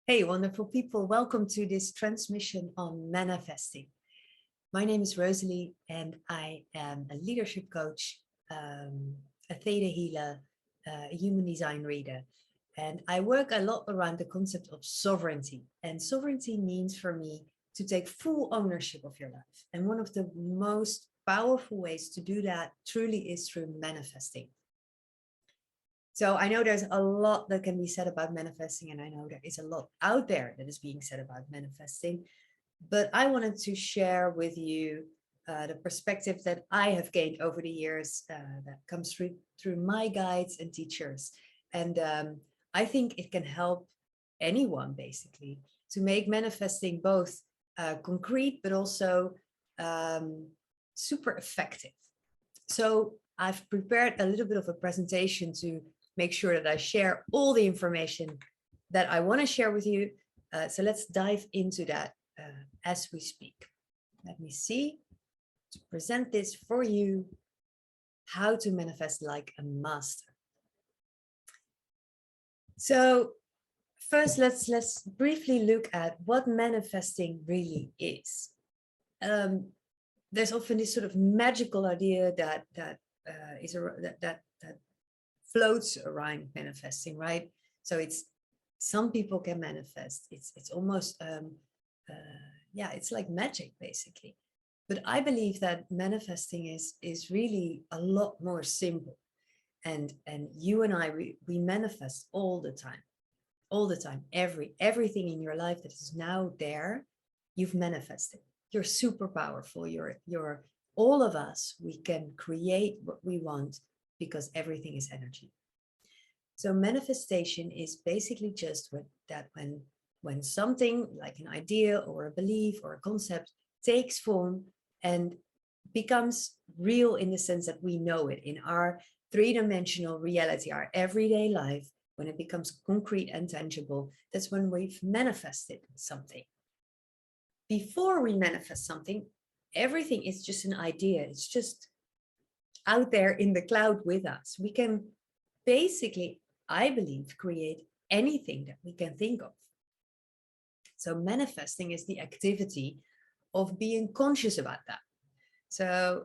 Hey, wonderful people. Welcome to this transmission on manifesting. My name is Rosalie and I am a leadership coach, a theta healer, a human design reader. And I work a lot around the concept of sovereignty. And sovereignty means for me to take full ownership of your life. And one of the most powerful ways to do that truly is through manifesting. So I know there's a lot that can be said about manifesting, and I know there is a lot out there that is being said about manifesting, but I wanted to share with you the perspective that I have gained over the years that comes through my guides and teachers. And I think it can help anyone basically to make manifesting both concrete, but also super effective. So I've prepared a little bit of a presentation to make sure that I share all the information that I want to share with you. So let's dive into that as we speak. Let me see, to present this for you, how to manifest like a master. So first, let's briefly look at what manifesting really is. There's often this sort of magical idea that floats around manifesting, right? So it's, some people can manifest. It's almost, yeah, it's like magic basically. But I believe that manifesting is really a lot more simple. And you and I, we manifest all the time, everything in your life that is now there, you've manifested. You're super powerful. You're all of us, we can create what we want because everything is energy. So manifestation is basically just when something like an idea or a belief or a concept takes form and becomes real in the sense that we know it in our three-dimensional reality, our everyday life. When it becomes concrete and tangible, that's when we've manifested something. Before we manifest something, everything is just an idea. It's just out there in the cloud with us. We can basically, I believe, create anything that we can think of. So manifesting is the activity of being conscious about that. So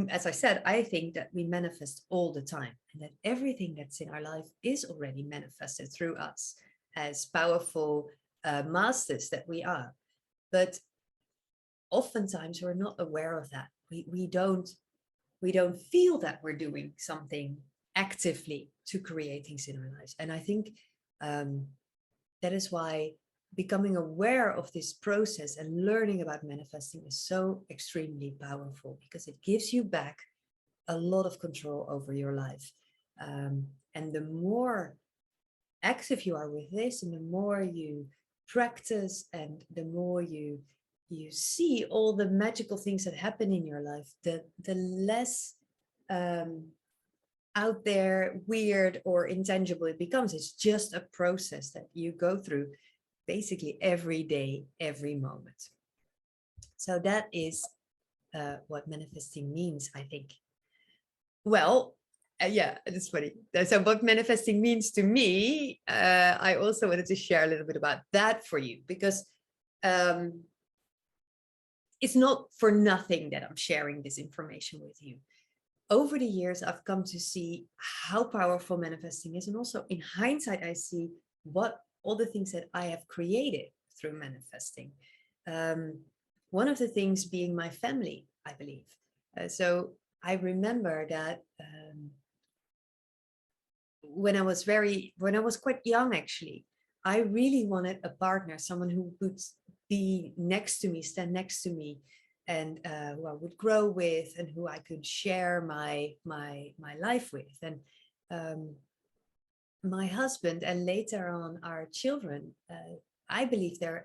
as I said, I think that we manifest all the time and that everything that's in our life is already manifested through us as powerful masters that we are. But oftentimes we're not aware of that. We don't feel that we're doing something actively to create things in our lives. And I think that is why becoming aware of this process and learning about manifesting is so extremely powerful, because it gives you back a lot of control over your life. And the more active you are with this, and the more you practice, and the more you see all the magical things that happen in your life, the less out there, weird or intangible it becomes. It's just a process that you go through basically every day, every moment. So that is what manifesting means, I think. Well, yeah, it's funny. So what manifesting means to me, I also wanted to share a little bit about that for you, because it's not for nothing that I'm sharing this information with you. Over the years, I've come to see how powerful manifesting is. And also in hindsight, I see what all the things that I have created through manifesting. One of the things being my family, I believe. So I remember that when I was quite young, actually, I really wanted a partner, someone who would be next to me, stand next to me, and who I would grow with, and who I could share my life with. And my husband, and later on our children, I believe they're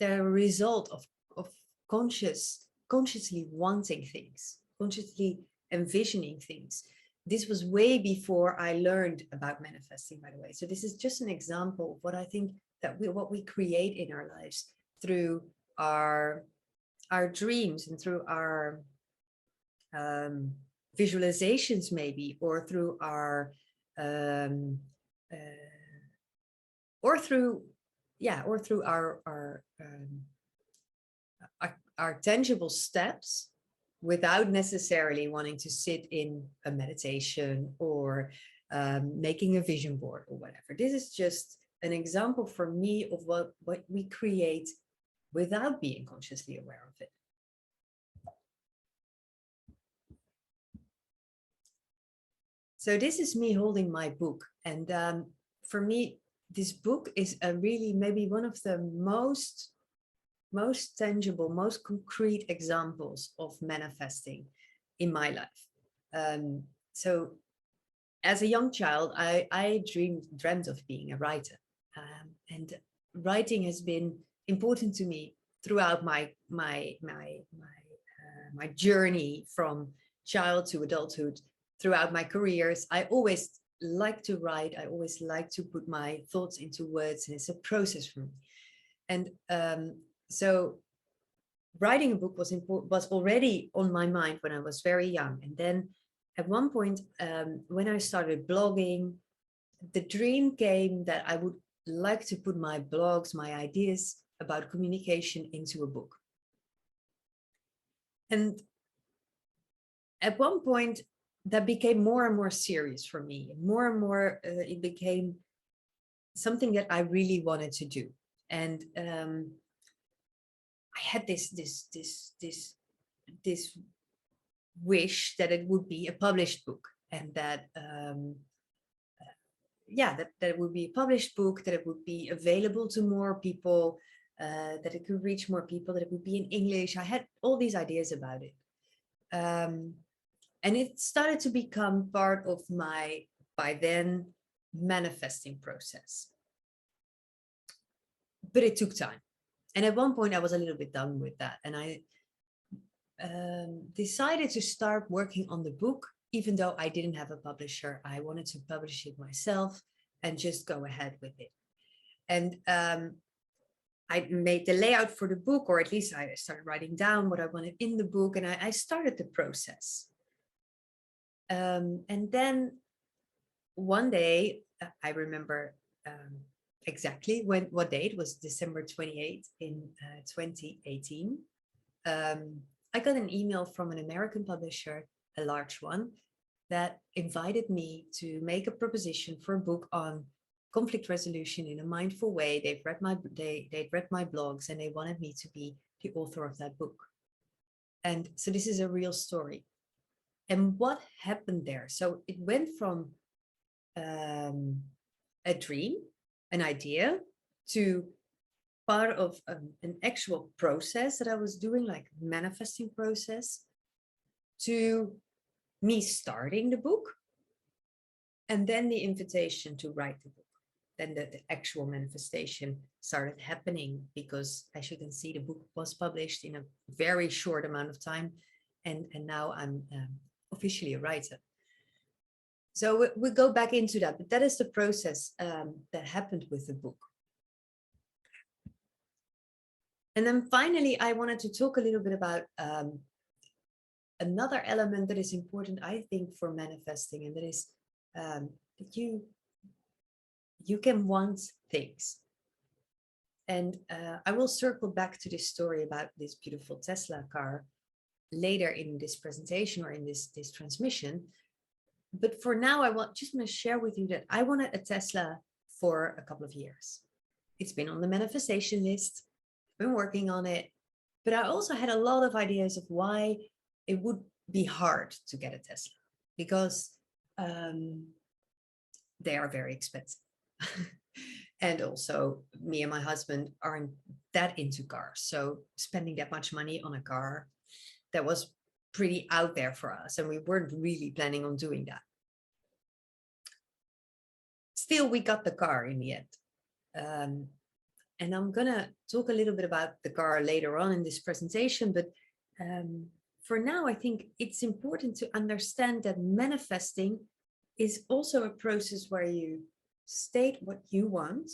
a result of consciously wanting things, consciously envisioning things. This was way before I learned about manifesting, by the way. So this is just an example of what I think that what we create in our lives through our dreams, and through our visualizations maybe, or through our or through yeah, or through our tangible steps, without necessarily wanting to sit in a meditation or making a vision board or whatever. This is just an example for me of what we create without being consciously aware of it. So this is me holding my book. And for me, this book is a really maybe one of the most tangible, most concrete examples of manifesting in my life. So as a young child, I dreamt of being a writer. And writing has been important to me throughout my journey from child to adulthood, throughout my careers. I always like to write. I always like to put my thoughts into words, and it's a process for me. And so writing a book was already on my mind when I was very young. And then at one point, when I started blogging, the dream came that I would like to put my blogs, my ideas about communication into a book. And at one point, that became more and more serious for me. More and more, it became something that I really wanted to do. And I had this wish that it would be a published book, and that that it would be a published book, that it would be available to more people, that it could reach more people, that it would be in English. I had all these ideas about it. And it started to become part of my, by then, manifesting process. But it took time. And at one point I was a little bit done with that. And I decided to start working on the book, even though I didn't have a publisher. I wanted to publish it myself and just go ahead with it. And I made the layout for the book, or at least I started writing down what I wanted in the book, and I started the process. And then one day, I remember exactly what day. It was December 28th in 2018. I got an email from an American publisher, a large one, that invited me to make a proposition for a book on conflict resolution in a mindful way. They'd read my blogs, and they wanted me to be the author of that book. And so this is a real story. And what happened there? So it went from a dream, an idea, to part of an actual process that I was doing, like manifesting process, to me starting the book, and then the invitation to write the book. Then the actual manifestation started happening, because as you can see, the book was published in a very short amount of time, and now I'm officially a writer. So we go back into that, but that is the process that happened with the book. And then finally, I wanted to talk a little bit about another element that is important, I think, for manifesting, and that is that you can want things. And I will circle back to this story about this beautiful Tesla car later in this presentation or in this transmission. But for now, I just want to share with you that I wanted a Tesla for a couple of years. It's been on the manifestation list, been working on it, but I also had a lot of ideas of why it would be hard to get a Tesla, because they are very expensive. And also, me and my husband aren't that into cars. So spending that much money on a car, that was pretty out there for us, and we weren't really planning on doing that. Still, we got the car in the end. And I'm gonna talk a little bit about the car later on in this presentation, but for now, I think it's important to understand that manifesting is also a process where you state what you want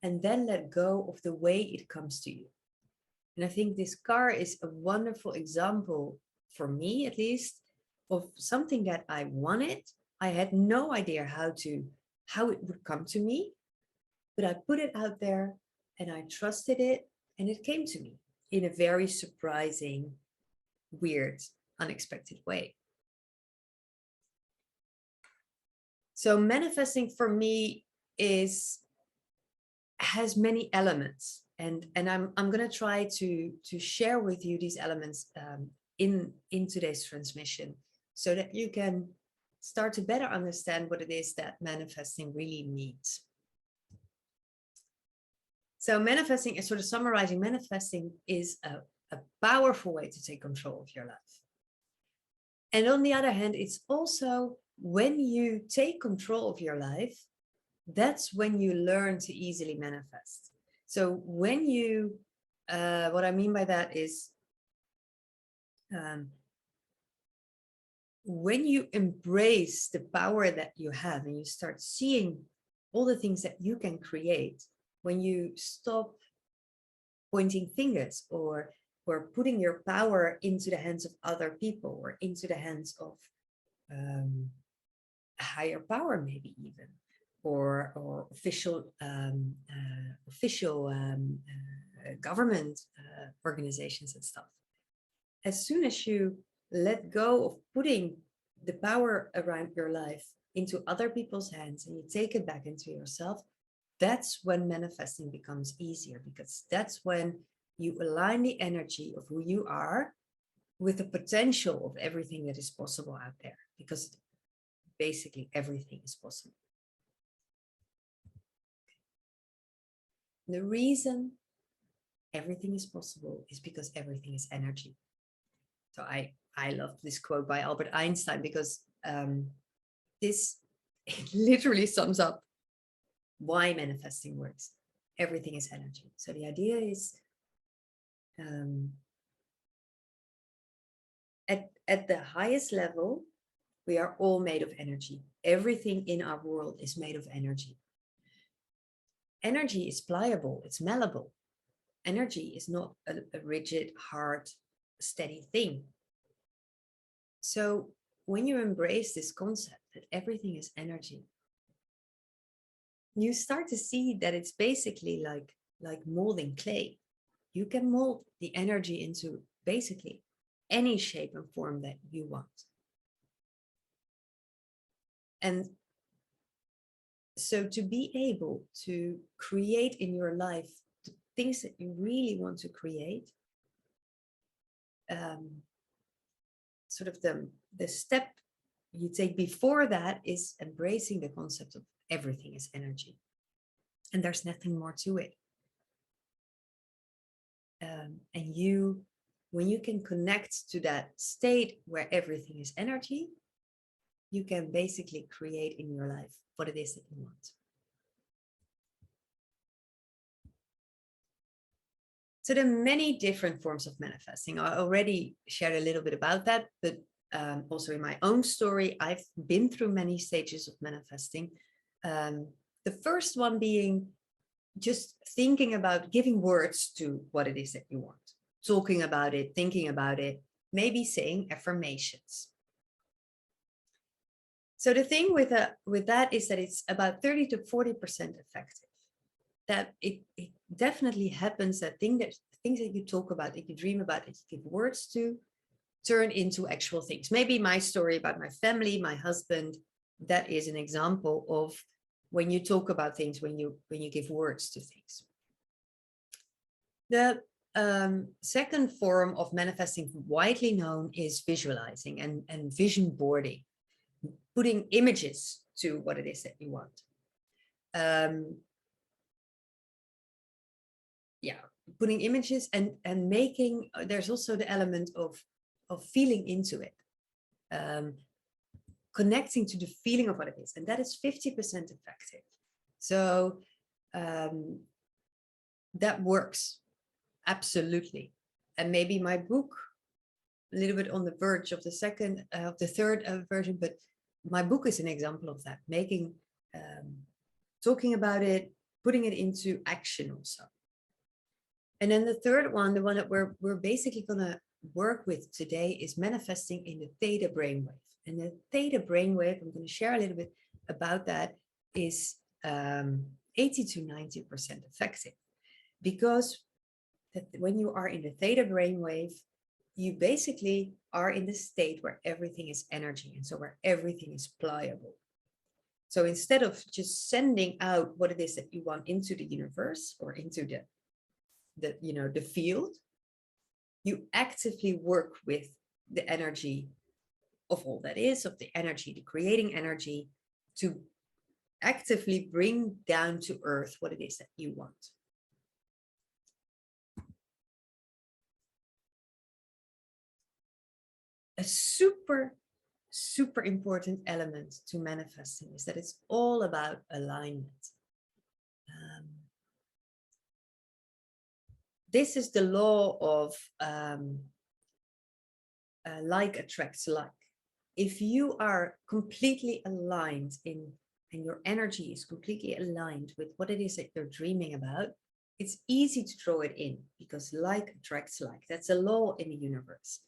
and then let go of the way it comes to you. And I think this car is a wonderful example, for me at least, of something that I wanted. I had no idea how it would come to me, but I put it out there and I trusted it, and it came to me in a very surprising, weird, unexpected way. So manifesting for me has many elements, and I'm going to try to share with you these elements in today's transmission, so that you can start to better understand what it is that manifesting really means. So manifesting is sort of summarizing. Manifesting is a powerful way to take control of your life. And on the other hand, it's also when you take control of your life, that's when you learn to easily manifest. So when you, what I mean by that is, when you embrace the power that you have and you start seeing all the things that you can create, when you stop pointing fingers or putting your power into the hands of other people or into the hands of a higher power, maybe even, or official government organizations and stuff. As soon as you let go of putting the power around your life into other people's hands and you take it back into yourself, that's when manifesting becomes easier, because that's when you align the energy of who you are with the potential of everything that is possible out there, because basically everything is possible. The reason everything is possible is because everything is energy. So I love this quote by Albert Einstein, because this literally sums up why manifesting works. Everything is energy. So the idea is, at the highest level, we are all made of energy. Everything in our world is made of energy. Energy is pliable, it's malleable. Energy is not a rigid, hard, steady thing. So when you embrace this concept that everything is energy, you start to see that it's basically like molding clay. You can mold the energy into basically any shape and form that you want. And so to be able to create in your life the things that you really want to create, sort of the step you take before that is embracing the concept of everything is energy. And there's nothing more to it. And when you can connect to that state where everything is energy, you can basically create in your life what it is that you want. So there are many different forms of manifesting. I already shared a little bit about that, but also in my own story, I've been through many stages of manifesting. The first one being just thinking about giving words to what it is that you want, talking about it, thinking about it, maybe saying affirmations. So the thing with that is that it's about 30 to 40% effective. That it definitely happens that things that you talk about, that you dream about, that you give words to, turn into actual things. Maybe my story about my family, my husband, that is an example of when you talk about things, when you give words to things. The second form of manifesting widely known is visualizing and vision boarding, putting images to what it is that you want. Putting images and making, there's also the element of feeling into it, connecting to the feeling of what it is, and that is 50% effective. So that works absolutely. And maybe my book, a little bit on the verge of the third version, but my book is an example of that, making, talking about it, putting it into action also. And then the third one, the one that we're basically going to work with today, is manifesting in the theta brainwave. And the theta brainwave, I'm going to share a little bit about that, is 80 to 90% effective. because that when you are in the theta brainwave, you basically are in the state where everything is energy, and so where everything is pliable. So instead of just sending out what it is that you want into the universe or into the field, you actively work with the energy of all that is, of the energy, the creating energy, to actively bring down to earth what it is that you want. A super important element to manifesting is that it's all about alignment. This is the law of like attracts like. If you are completely aligned and your energy is completely aligned with what it is that you're dreaming about, it's easy to draw it in, because like attracts like. That's a law in the universe.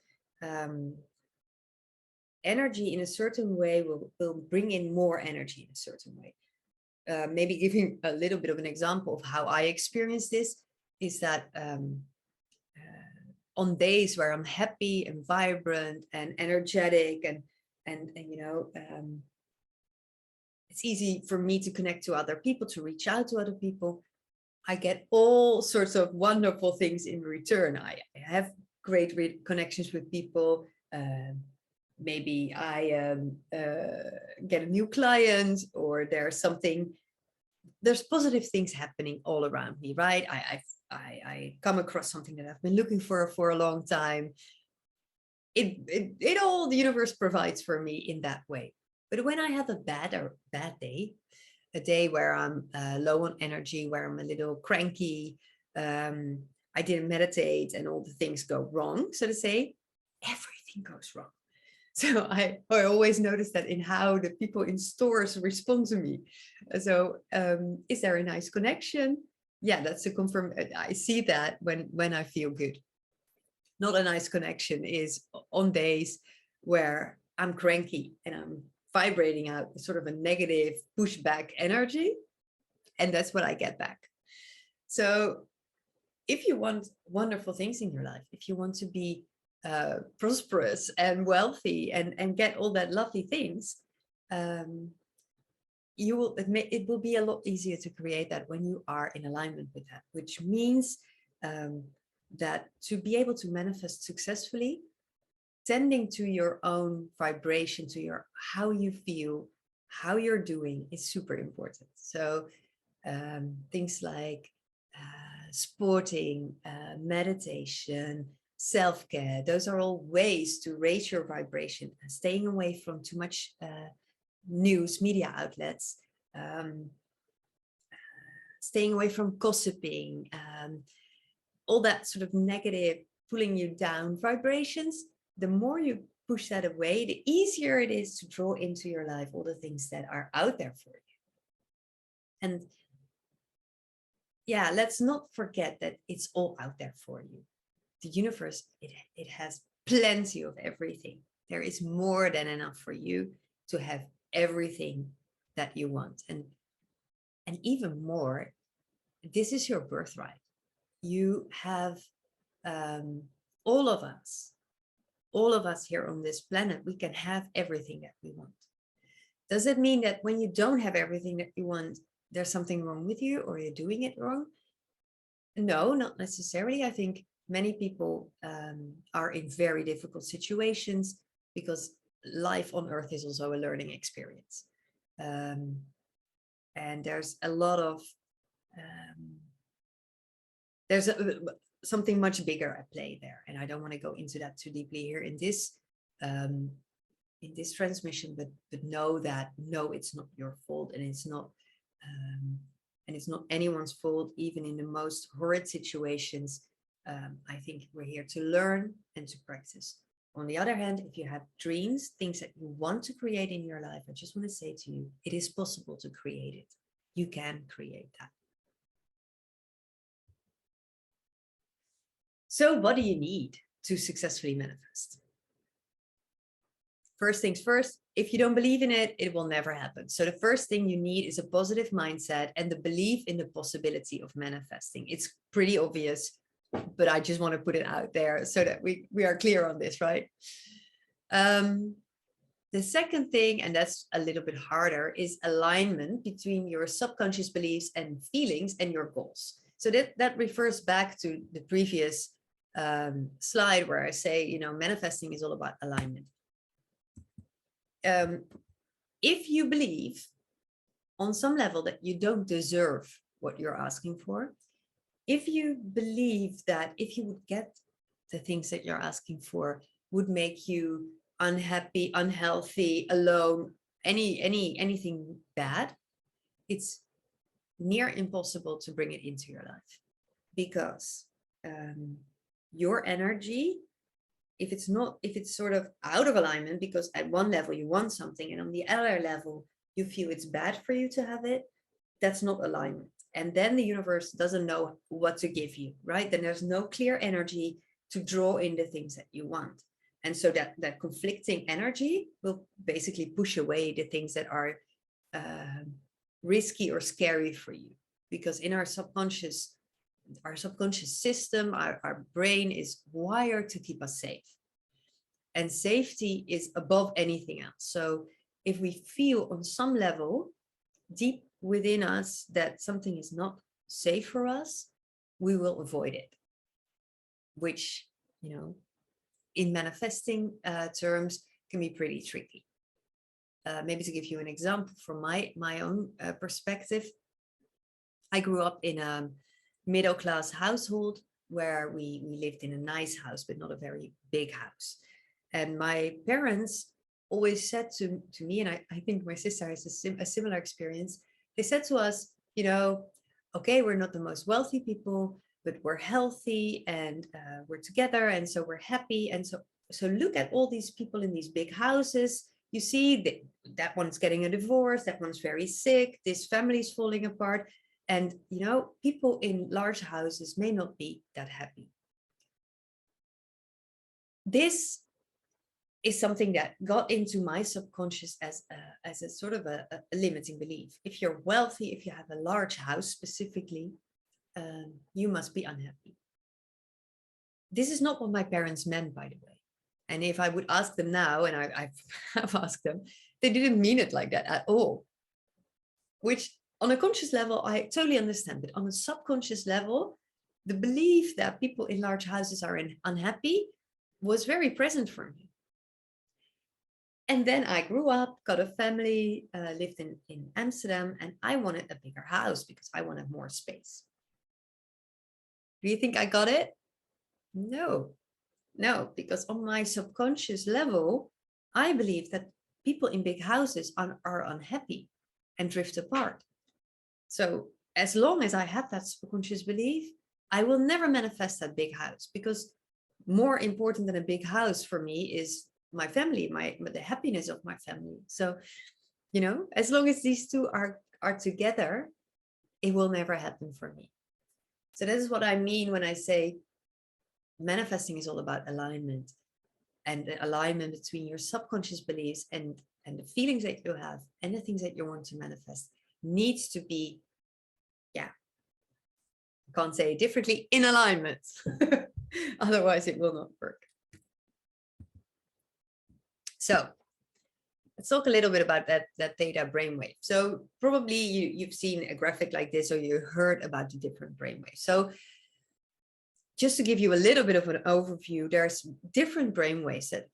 Energy in a certain way will bring in more energy in a certain way. Maybe giving a little bit of an example of how I experience this is that on days where I'm happy and vibrant and energetic and it's easy for me to connect to other people, to reach out to other people. I get all sorts of wonderful things in return. I have great connections with people. Maybe I get a new client, or there's positive things happening all around me, right? I come across something that I've been looking for a long time. It all, the universe provides for me in that way. But when I have a bad day, a day where I'm low on energy, where I'm a little cranky, I didn't meditate, and all the things go wrong, so to say, everything goes wrong. So I always notice that in how the people in stores respond to me. So is there a nice connection? Yeah, that's a confirm. I see that when I feel good. Not a nice connection is on days where I'm cranky and I'm vibrating out sort of a negative pushback energy. And that's what I get back. So if you want wonderful things in your life, if you want to be prosperous and wealthy and get all that lovely things, it will be a lot easier to create that when you are in alignment with that, which means that to be able to manifest successfully, tending to your own vibration, to how you feel, how you're doing is super important. So things like sporting, meditation, self-care, those are all ways to raise your vibration, and staying away from too much news, media outlets, staying away from gossiping, all that sort of negative, pulling you down vibrations. The more you push that away, the easier it is to draw into your life all the things that are out there for you. And yeah, let's not forget that it's all out there for you. The universe, it has plenty of everything. There is more than enough for you to have everything that you want. And even more, this is your birthright. You have all of us here on this planet, we can have everything that we want. Does it mean that when you don't have everything that you want, there's something wrong with you, or you're doing it wrong? No, not necessarily. I think many people are in very difficult situations because life on Earth is also a learning experience. And there's a lot of, there's something much bigger at play there. And I don't want to go into that too deeply here in this transmission, but know that, no, it's not your fault, and it's not anyone's fault, even in the most horrid situations. I think we're here to learn and to practice. On the other hand, if you have dreams, things that you want to create in your life, I just want to say to you, it is possible to create it. You can create that. So what do you need to successfully manifest? First things first, if you don't believe in it, it will never happen. So the first thing you need is a positive mindset and the belief in the possibility of manifesting. It's pretty obvious, but I just want to put it out there so that we are clear on this, right? The second thing, and that's a little bit harder, is alignment between your subconscious beliefs and feelings and your goals. So that refers back to the previous slide where I say, you know, manifesting is all about alignment. If you believe on some level that you don't deserve what you're asking for, if you believe that if you would get the things that you're asking for would make you unhappy, unhealthy, alone, anything bad, it's near impossible to bring it into your life, because your energy, if it's sort of out of alignment, because at one level you want something and on the other level you feel it's bad for you to have it, that's not alignment. And then the universe doesn't know what to give you, right? Then there's no clear energy to draw in the things that you want. And so that conflicting energy will basically push away the things that are risky or scary for you. Because in our subconscious system, our brain is wired to keep us safe. And safety is above anything else. So if we feel on some level deep within us that something is not safe for us, we will avoid it. Which, you know, in manifesting terms can be pretty tricky. Maybe to give you an example from my own perspective, I grew up in a middle-class household where we lived in a nice house, but not a very big house. And my parents always said to me, and I think my sister has a similar experience, they said to us, you know, okay, we're not the most wealthy people, but we're healthy and we're together, and so we're happy. And so look at all these people in these big houses. You see that one's getting a divorce, that one's very sick, this family's falling apart. And, you know, people in large houses may not be that happy. This is something that got into my subconscious as a sort of a limiting belief. If you're wealthy, if you have a large house specifically, you must be unhappy. This is not what my parents meant, by the way. And if I would ask them now, and I have asked them, they didn't mean it like that at all. Which on a conscious level, I totally understand. But on a subconscious level, the belief that people in large houses are unhappy was very present for me. And then I grew up, got a family, lived in Amsterdam, and I wanted a bigger house because I wanted more space. Do you think I got it? No, because on my subconscious level, I believe that people in big houses are unhappy and drift apart. So as long as I have that subconscious belief, I will never manifest that big house, because more important than a big house for me is my family, the happiness of my family. So, you know, as long as these two are together, it will never happen for me. So this is what I mean when I say manifesting is all about alignment, and the alignment between your subconscious beliefs and the feelings that you have and the things that you want to manifest needs to be, I can't say it differently, in alignment. Otherwise it will not work. So let's talk a little bit about that theta brainwave. So probably you've seen a graphic like this, or you heard about the different brainwaves. So just to give you a little bit of an overview, there's different brainwaves that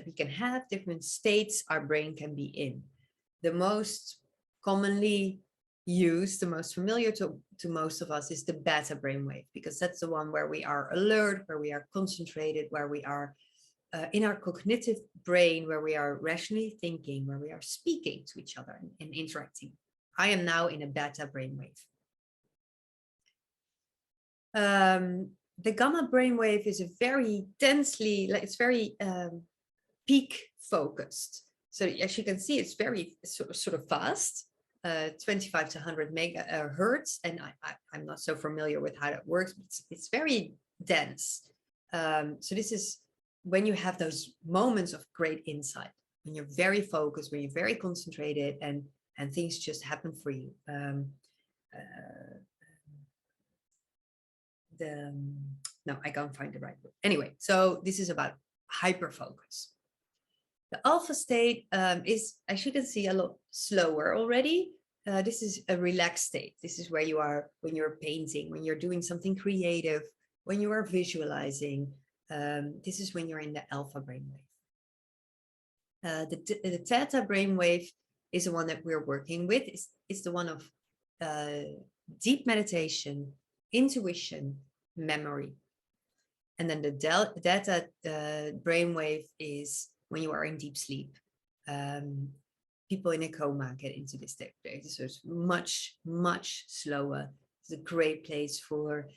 we can have, different states our brain can be in. The most commonly used, the most familiar to most of us is the beta brainwave, because that's the one where we are alert, where we are concentrated, where we are in our cognitive brain, where we are rationally thinking, where we are speaking to each other and interacting. I am now in a beta brainwave. The gamma brainwave is a very densely, it's very peak focused. So as you can see, it's very sort of fast, 25 to 100 megahertz. And I'm not so familiar with how that works, but it's very dense. So this is when you have those moments of great insight, when you're very focused, when you're very concentrated, and things just happen for you. No, I can't find the right word. Anyway, so this is about hyper focus. The alpha state is, as you can see, a lot slower already. This is a relaxed state. This is where you are when you're painting, when you're doing something creative, when you are visualizing. This is when you're in the alpha brainwave. The theta brainwave is the one that we're working with. It's the one of deep meditation, intuition, memory. And then the delta brainwave is when you are in deep sleep. People in a coma get into this state. So it's much, much slower. It's a great place for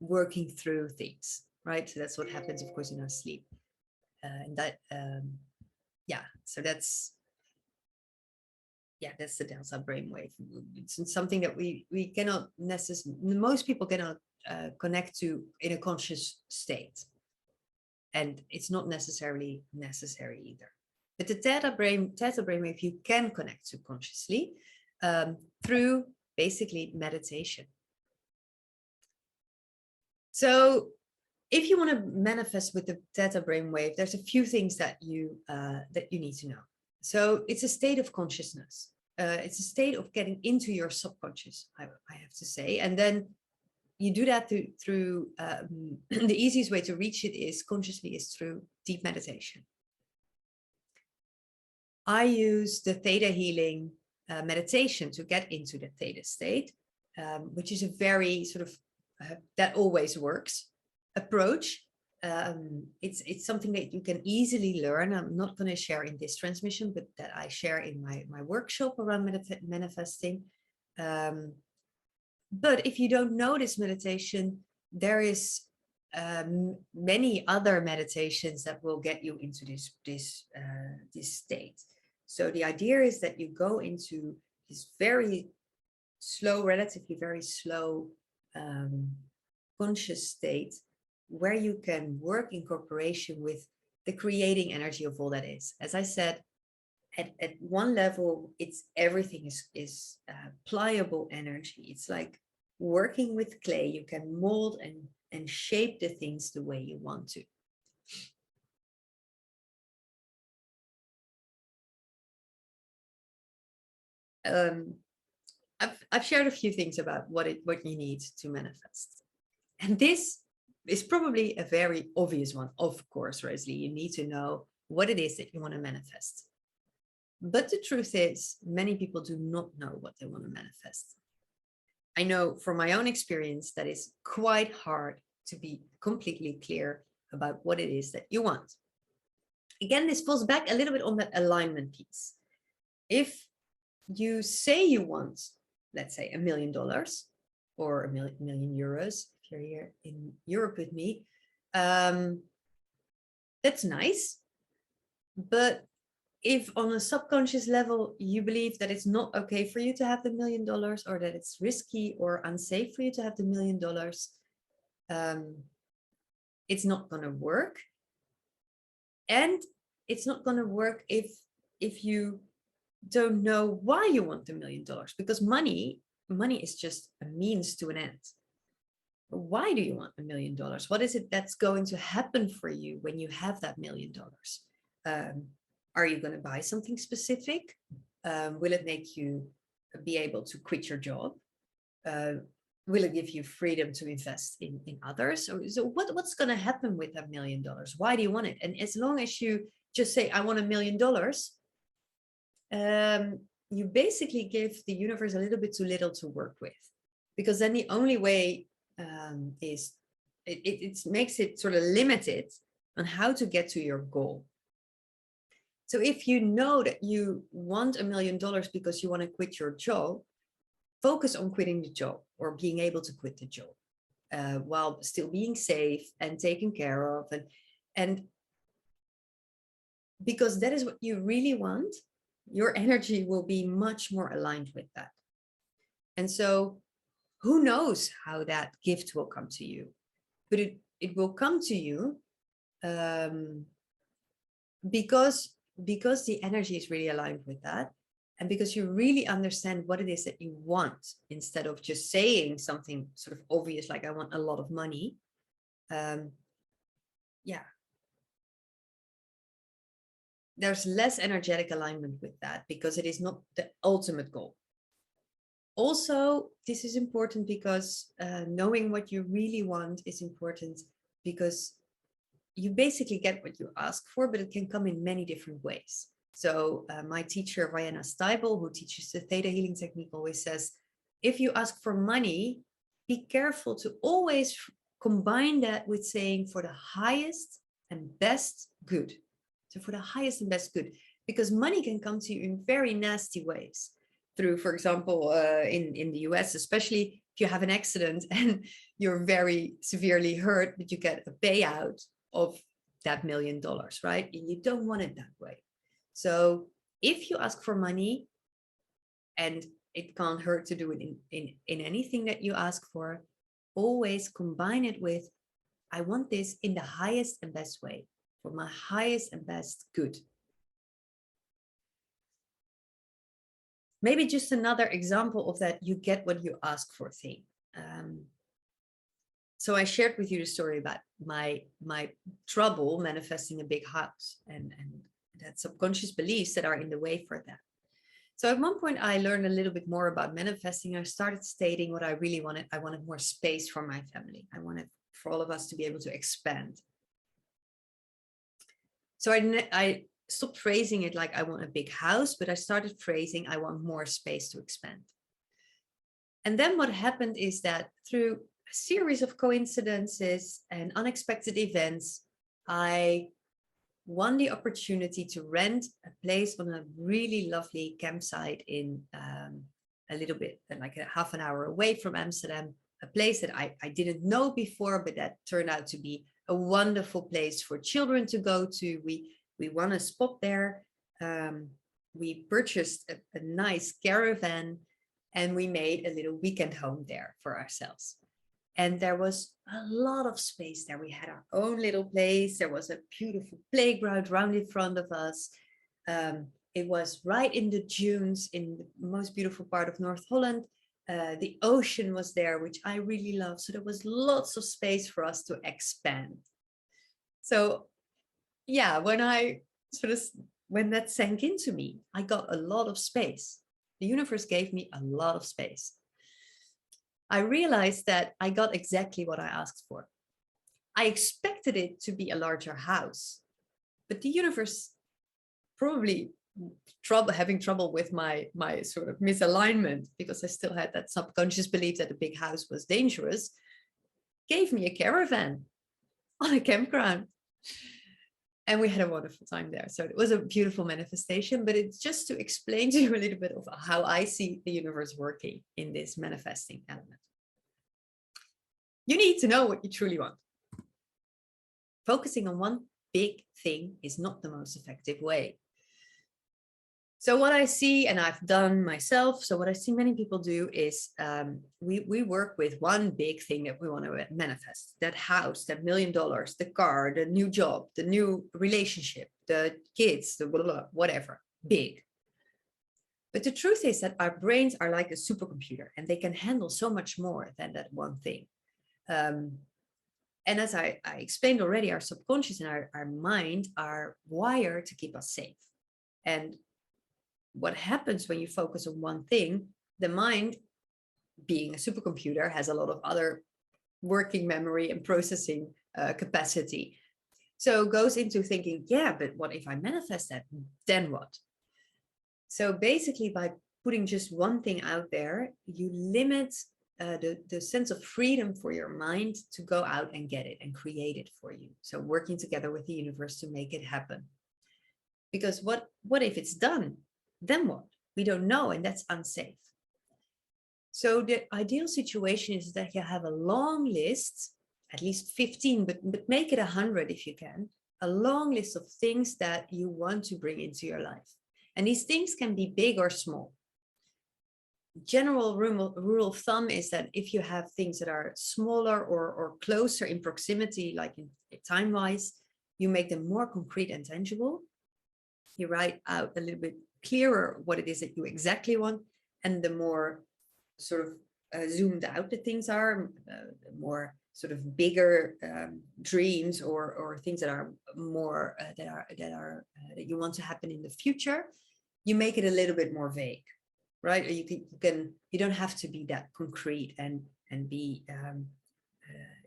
working through things, right? So that's what happens, of course, in our sleep. And that, yeah, so that's the delta brainwave. It's something that we cannot necessarily, most people cannot connect to in a conscious state. And it's not necessarily necessary either. But the theta brainwave you can connect to consciously through basically meditation. So if you want to manifest with the theta brainwave, there's a few things that you need to know. So it's a state of consciousness. It's a state of getting into your subconscious, I have to say. And then you do that through the easiest way to reach it is consciously is through deep meditation. I use the theta healing meditation to get into the theta state, which is a very sort of that always works approach. It's something that you can easily learn. I'm not going to share in this transmission, but that I share in my workshop around manifesting. But if you don't know this meditation, there is many other meditations that will get you into this state. So the idea is that you go into this very slow, relatively very slow conscious state where you can work in cooperation with the creating energy of all that is. As I said, at one level, it's everything is pliable energy. It's like working with clay. You can mold and shape the things the way you want to. I've shared a few things about what you need to manifest. And this is probably a very obvious one. Of course, Rosalie, you need to know what it is that you want to manifest. But the truth is, many people do not know what they want to manifest. I know from my own experience that it's quite hard to be completely clear about what it is that you want. Again, this falls back a little bit on that alignment piece. If you say you want, let's say, $1 million or a million euros, if you're here in Europe with me, that's nice. But if on a subconscious level, you believe that it's not okay for you to have the $1 million, or that it's risky or unsafe for you to have the $1 million, it's not going to work. And it's not going to work if you don't know why you want the $1 million, because money is just a means to an end. Why do you want $1 million? What is it that's going to happen for you when you have that $1 million? Are you going to buy something specific? Will it make you be able to quit your job? Will it give you freedom to invest in others? So what's going to happen with that $1 million? Why do you want it? And as long as you just say, I want $1 million, you basically give the universe a little bit too little to work with. Because then the only way is, it makes it sort of limited on how to get to your goal. So if you know that you want $1 million because you want to quit your job, focus on quitting the job or being able to quit the job while still being safe and taken care of. And because that is what you really want, your energy will be much more aligned with that. And so who knows how that gift will come to you? But it will come to you um, because the energy is really aligned with that, and because you really understand what it is that you want, instead of just saying something sort of obvious like I want a lot of money. Yeah, there's less energetic alignment with that because it is not the ultimate goal. Also, this is important because knowing what you really want is important, because you basically get what you ask for, but it can come in many different ways. So my teacher, Rihanna Steibel, who teaches the Theta Healing Technique, always says, if you ask for money, be careful to always combine that with saying for the highest and best good. So for the highest and best good, because money can come to you in very nasty ways. Through, for example, in the US, especially if you have an accident and you're very severely hurt, but you get a payout of that $1 million, right? And you don't want it that way. So if you ask for money, and it can't hurt to do it in anything that you ask for, always combine it with, I want this in the highest and best way, for my highest and best good. Maybe just another example of that, you get what you ask for thing. So I shared with you the story about my trouble manifesting a big house, and that subconscious beliefs that are in the way for that. So at one point I learned a little bit more about manifesting. I started stating what I really wanted. I wanted more space for my family. I wanted for all of us to be able to expand. So I stopped phrasing it like I want a big house, but I started phrasing I want more space to expand. And then what happened is that through a series of coincidences and unexpected events, I won the opportunity to rent a place on a really lovely campsite in a little bit, like a half an hour away from Amsterdam, a place that I didn't know before, but that turned out to be a wonderful place for children to go to. We won a spot there. We purchased a nice caravan, and we made a little weekend home there for ourselves. And there was a lot of space there. We had our own little place. There was a beautiful playground right in front of us. It was right in the dunes in the most beautiful part of North Holland. The ocean was there, which I really love. So there was lots of space for us to expand. So yeah, when that sank into me, I got a lot of space. The universe gave me a lot of space. I realized that I got exactly what I asked for. I expected it to be a larger house, but the universe, probably having trouble with my sort of misalignment, because I still had that subconscious belief that a big house was dangerous, gave me a caravan on a campground. And we had a wonderful time there. So it was a beautiful manifestation, but it's just to explain to you a little bit of how I see the universe working in this manifesting element. You need to know what you truly want. Focusing on one big thing is not the most effective way. So what I see, and I've done myself, so what I see many people do is we work with one big thing that we want to manifest. That house, that $1 million, the car, the new job, the new relationship, the kids, the blah, blah, blah, whatever, big. But the truth is that our brains are like a supercomputer, and they can handle so much more than that one thing. And as I explained already, our subconscious and our mind are wired to keep us safe. And what happens when you focus on one thing, the mind, being a supercomputer, has a lot of other working memory and processing capacity. So goes into thinking, yeah, but what if I manifest that? Then what? So basically, by putting just one thing out there, you limit the sense of freedom for your mind to go out and get it and create it for you. So working together with the universe to make it happen. Because what if it's done? Then what? We don't know, and that's unsafe. So the ideal situation is that you have a long list, at least 15, but make it 100 if you can, a long list of things that you want to bring into your life. And these things can be big or small. general rule of thumb is that if you have things that are smaller or closer in proximity, like in time-wise, you make them more concrete and tangible. You write out a little bit clearer what it is that you exactly want, and the more sort of zoomed out the things are, the more sort of bigger dreams or things that are more that you want to happen in the future, you make it a little bit more vague, right? Or you don't have to be that concrete and be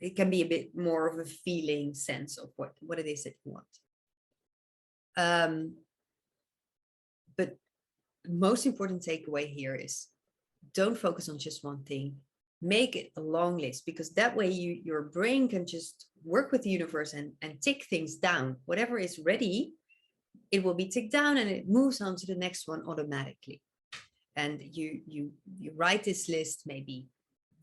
it can be a bit more of a feeling sense of what it is that you want. But most important takeaway here is don't focus on just one thing. Make it a long list, because that way your brain can just work with the universe and tick things down. Whatever is ready, it will be ticked down and it moves on to the next one automatically. And you write this list, maybe,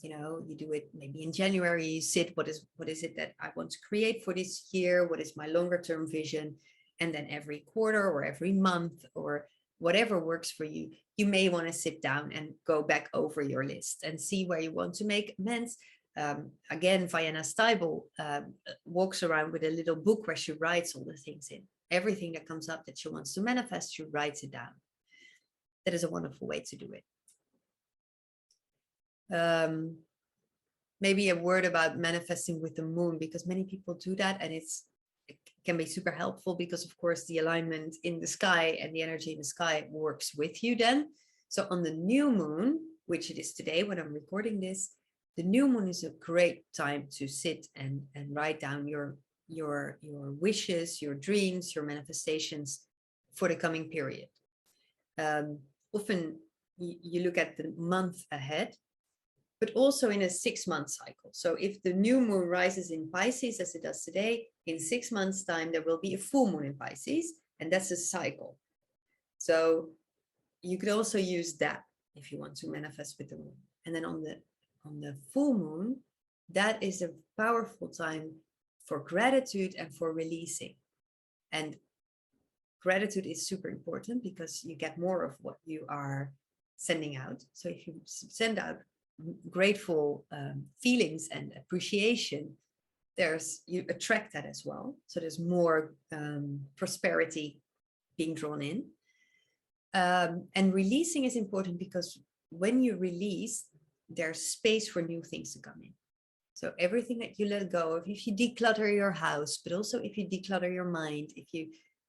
you do it maybe in January, you sit, what is it that I want to create for this year? What is my longer term vision? And then every quarter or every month or whatever works for you, you may want to sit down and go back over your list and see where you want to make amends. Again, Vienna Steibel walks around with a little book where she writes all the things in. Everything that comes up that she wants to manifest, she writes it down. That is a wonderful way to do it. Maybe a word about manifesting with the moon, because many people do that, and it can be super helpful because, of course, the alignment in the sky and the energy in the sky works with you then. So on the new moon, which it is today when I'm recording this, the new moon is a great time to sit and write down your wishes, your dreams, your manifestations for the coming period. Often you look at the month ahead, but also in a 6-month cycle. So if the new moon rises in Pisces, as it does today, in 6 months' time, there will be a full moon in Pisces, and that's a cycle. So you could also use that if you want to manifest with the moon. And then on the full moon, that is a powerful time for gratitude and for releasing. And gratitude is super important because you get more of what you are sending out. So if you send out grateful feelings and appreciation, you attract that as well. So there's more prosperity being drawn in. And releasing is important because when you release, there's space for new things to come in. So everything that you let go of, if you declutter your house, but also if you declutter your mind, if you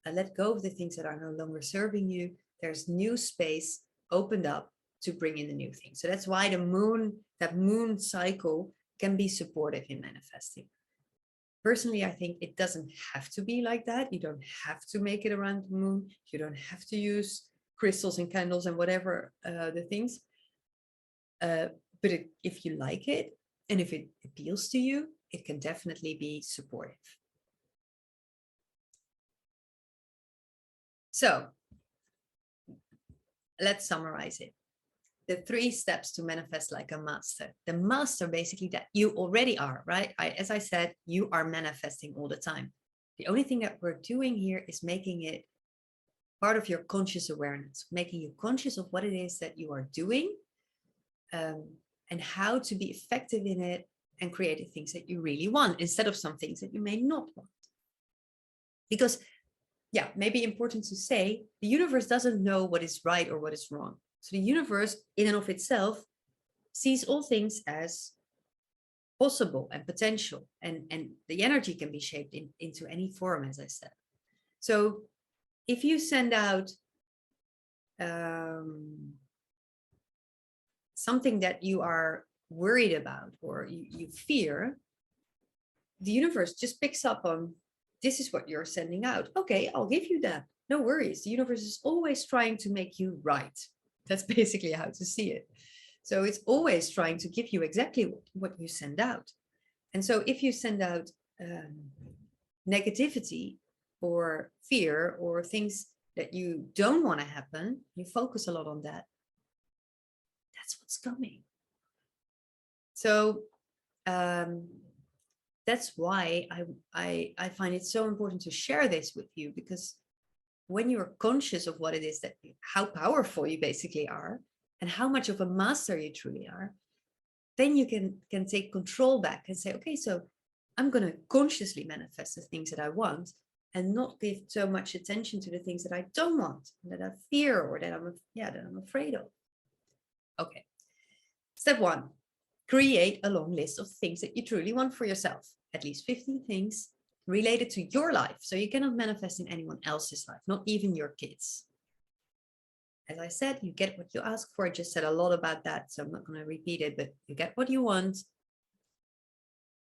let go of the things that are no longer serving you, there's new space opened up to bring in the new thing. So that's why that moon cycle can be supportive in manifesting. Personally, I think it doesn't have to be like that. You don't have to make it around the moon. You don't have to use crystals and candles and whatever the things. But if you like it and if it appeals to you, it can definitely be supportive. So let's summarize it. The 3 steps to manifest like a master. The master basically that you already are, right? As I said, you are manifesting all the time. The only thing that we're doing here is making it part of your conscious awareness, making you conscious of what it is that you are doing and how to be effective in it and create the things that you really want instead of some things that you may not want. Because, yeah, maybe important to say, the universe doesn't know what is right or what is wrong. So the universe in and of itself sees all things as possible and potential, and the energy can be shaped into any form, as I said. So if you send out something that you are worried about or you fear, the universe just picks up on, this is what you're sending out. Okay, I'll give you that. No worries. The universe is always trying to make you right. That's basically how to see it. So it's always trying to give you exactly what you send out. And so if you send out negativity or fear or things that you don't want to happen, you focus a lot on that. That's what's coming. So that's why I find it so important to share this with you, because when you're conscious of what it is how powerful you basically are, and how much of a master you truly are, then you can take control back and say, okay, so I'm going to consciously manifest the things that I want and not give so much attention to the things that I don't want, that I fear, or that I'm afraid of. Okay. Step 1, create a long list of things that you truly want for yourself, at least 15 things related to your life. So you cannot manifest in anyone else's life, not even your kids. As I said, you get what you ask for. I just said a lot about that, so I'm not going to repeat it, but you get what you want.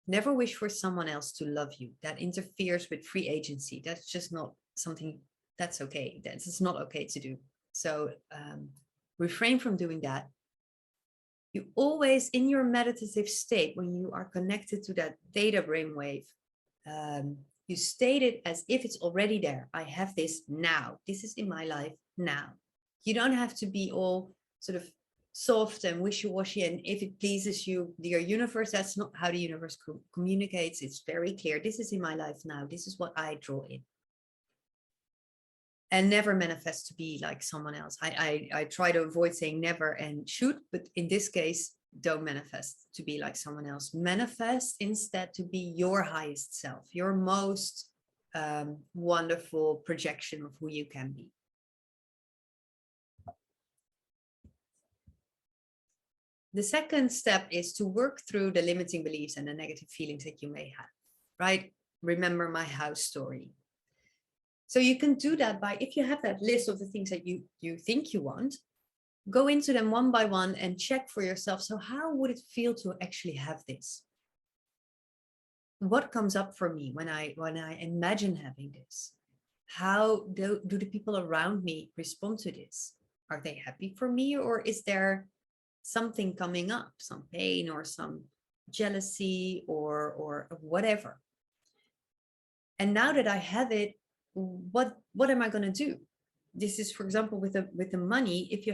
Never wish for someone else to love you. That interferes with free agency. That's just not something that's okay. That's not okay to do. So refrain from doing that. You always, in your meditative state, when you are connected to that theta brainwave, you state it as if it's already there. I have this now. This is in my life now. You don't have to be all sort of soft and wishy-washy, and if it pleases you, dear universe. That's not how the universe communicates. It's very clear. This is in my life now. This is what I draw in. And never manifest to be like someone else. I try to avoid saying never and should, but in this case, don't manifest to be like someone else. Manifest instead to be your highest self, your most wonderful projection of who you can be. The second step is to work through the limiting beliefs and the negative feelings that you may have, right? Remember my house story. So you can do that by, if you have that list of the things that you think you want, go into them one by one and check for yourself. So how would it feel to actually have this? What comes up for me when I imagine having this? How do the people around me respond to this? Are they happy for me, or is there something coming up, some pain or some jealousy or whatever? And now that I have it, what am I going to do? This is, for example, with the money. If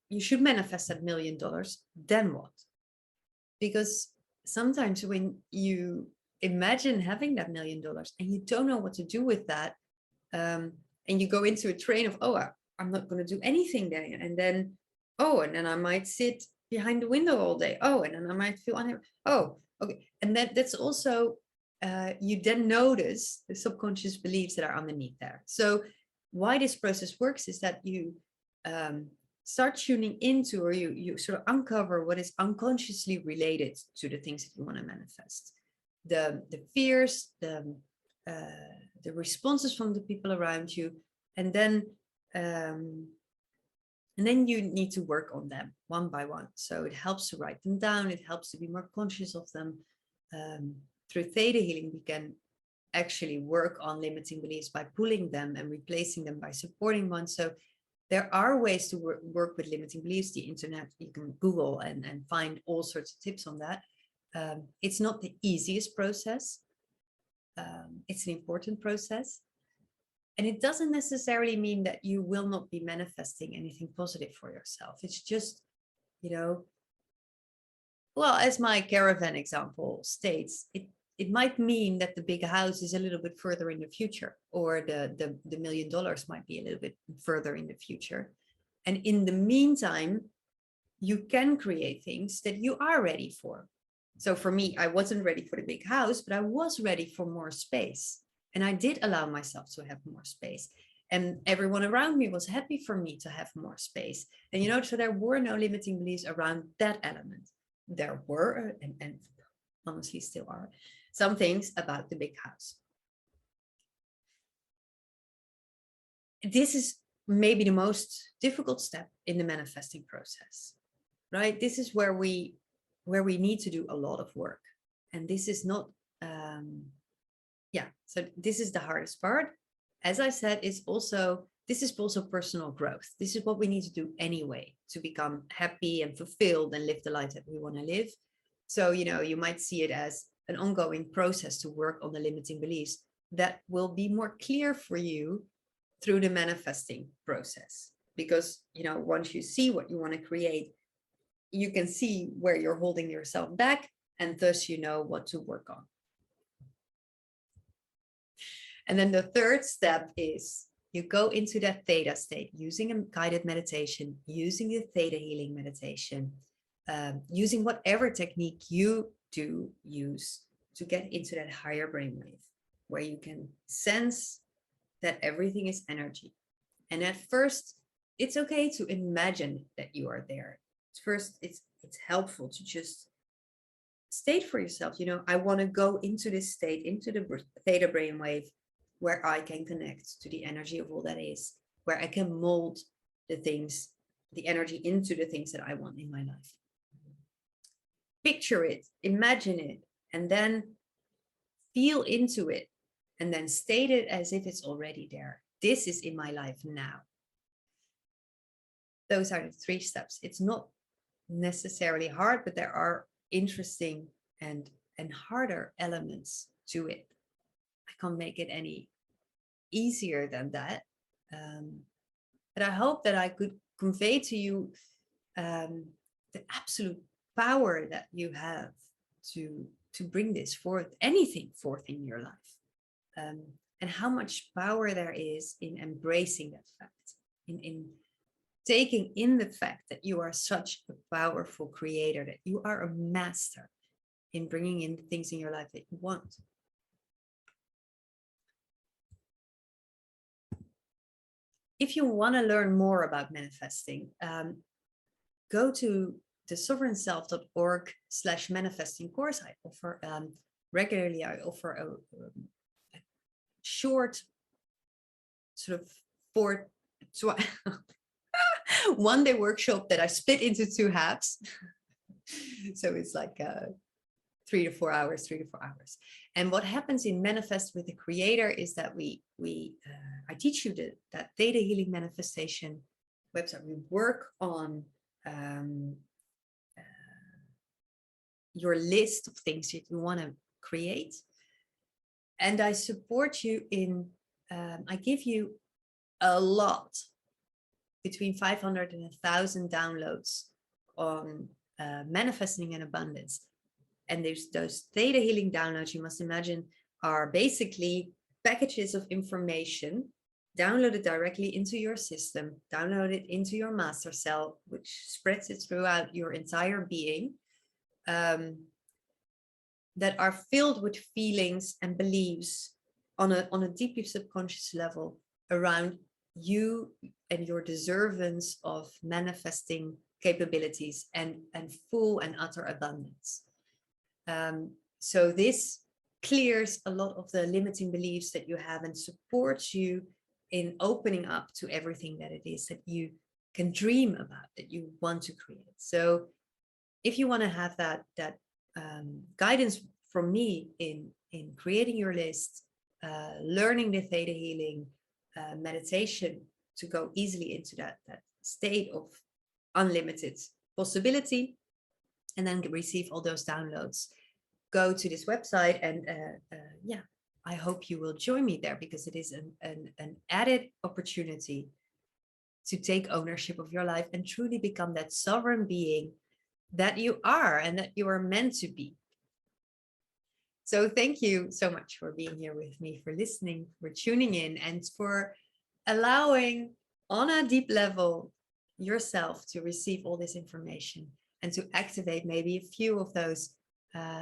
you should manifest that $1 million, then what? Because sometimes when you imagine having that $1 million and you don't know what to do with that, and you go into a train of, oh, I'm not going to do anything there, and then I might sit behind the window all day. Oh, and then I might feel unhappy. Oh, okay. And that's also, you then notice the subconscious beliefs that are underneath there. So why this process works is that you start tuning into, or you sort of uncover what is unconsciously related to the things that you want to manifest. The fears, the responses from the people around you, and then you need to work on them one by one. So it helps to write them down. It helps to be more conscious of them. Through theta healing, we can actually work on limiting beliefs by pulling them and replacing them by supporting one. So there are ways to work with limiting beliefs. The internet, you can Google and find all sorts of tips on that. It's not the easiest process. It's an important process. And it doesn't necessarily mean that you will not be manifesting anything positive for yourself. It's just, well, as my caravan example states, it might mean that the big house is a little bit further in the future, or the $1 million might be a little bit further in the future. And in the meantime, you can create things that you are ready for. So for me, I wasn't ready for the big house, but I was ready for more space. And I did allow myself to have more space. And everyone around me was happy for me to have more space. And, so there were no limiting beliefs around that element. There were, and honestly still are, some things about the big house. This is maybe the most difficult step in the manifesting process, right? This is where we need to do a lot of work. And this is not, so this is the hardest part. As I said, this is also personal growth. This is what we need to do anyway to become happy and fulfilled and live the life that we want to live. So, you might see it as an ongoing process to work on the limiting beliefs that will be more clear for you through the manifesting process. Because, once you see what you want to create, you can see where you're holding yourself back, and thus you know what to work on. And then the third step is you go into that theta state using a guided meditation, using the theta healing meditation, using whatever technique you do use to get into that higher brainwave, where you can sense that everything is energy. And at first, it's okay to imagine that you are there. First, it's helpful to just state for yourself, I want to go into this state, into the theta brainwave, where I can connect to the energy of all that is, where I can mold the things, the energy into the things that I want in my life. Picture it, imagine it, and then feel into it, and then state it as if it's already there. This is in my life now. Those are the 3 steps. It's not necessarily hard, but there are interesting and harder elements to it. I can't make it any easier than that. But I hope that I could convey to you the absolute power that you have to bring this forth, anything forth in your life, and how much power there is in embracing that fact, in taking in the fact that you are such a powerful creator, that you are a master in bringing in the things in your life that you want. If you want to learn more about manifesting, go to thesovereignself.org/manifesting course. I offer regularly, I offer a short sort of 1-day workshop that I split into 2 halves. So it's like 3 to 4 hours. And what happens in Manifest with the Creator is that I teach you that theta healing manifestation website. We work on your list of things that you want to create. And I support you in, I give you a lot, between 500 and 1,000 downloads on manifesting in abundance. And there's those theta healing downloads, you must imagine, are basically packages of information downloaded directly into your system, downloaded into your master cell, which spreads it throughout your entire being, that are filled with feelings and beliefs on a deeply subconscious level around you and your deservance of manifesting capabilities and full and utter abundance. So this clears a lot of the limiting beliefs that you have and supports you in opening up to everything that it is that you can dream about, that you want to create. So if you want to have that guidance from me in creating your list, learning the theta healing meditation to go easily into that state of unlimited possibility, and then receive all those downloads, go to this website. And yeah, I hope you will join me there, because it is an added opportunity to take ownership of your life and truly become that sovereign being that you are and that you are meant to be. So thank you so much for being here with me, for listening, for tuning in, and for allowing on a deep level yourself to receive all this information and to activate maybe a few of those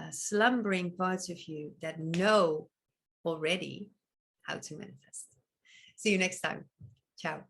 slumbering parts of you that know already how to manifest. See you next time. Ciao.